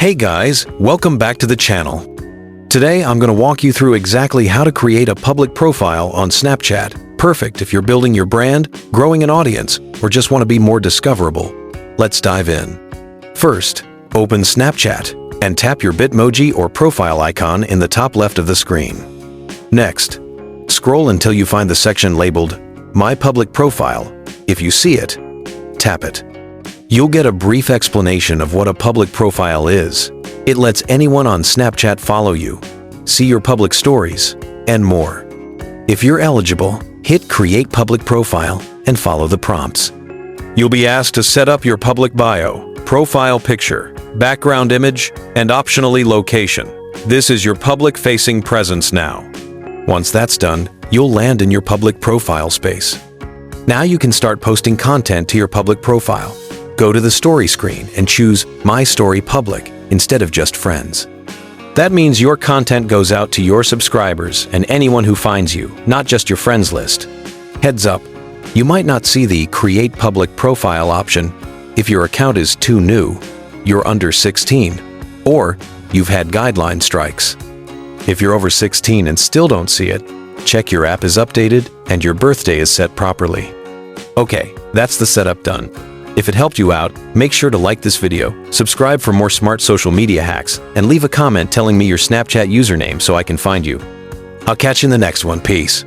Hey guys, welcome back to the channel. Today I'm going to walk you through exactly how to create a public profile on Snapchat. Perfect if you're building your brand, growing an audience, or just want to be more discoverable. Let's dive in. First, open Snapchat and tap your Bitmoji or profile icon in the top left of the screen. Next, scroll until you find the section labeled My Public Profile. If you see it, tap it. You'll get a brief explanation of what a public profile is. It lets anyone on Snapchat follow you, see your public stories, and more. If you're eligible, hit Create Public Profile and follow the prompts. You'll be asked to set up your public bio, profile picture, background image, and optionally location. This is your public-facing presence now. Once that's done, you'll land in your public profile space. Now you can start posting content to your public profile. Go to the story screen and choose My Story Public instead of just friends. That means your content goes out to your subscribers and anyone who finds you, not just your friends list. Heads up, you might not see the Create Public Profile option if your account is too new, you're under 16, or you've had guideline strikes. If you're over 16 and still don't see it, check your app is updated and your birthday is set properly. Okay, that's the setup done. If it helped you out, make sure to like this video, subscribe for more smart social media hacks, and leave a comment telling me your Snapchat username so I can find you. I'll catch you in the next one. Peace.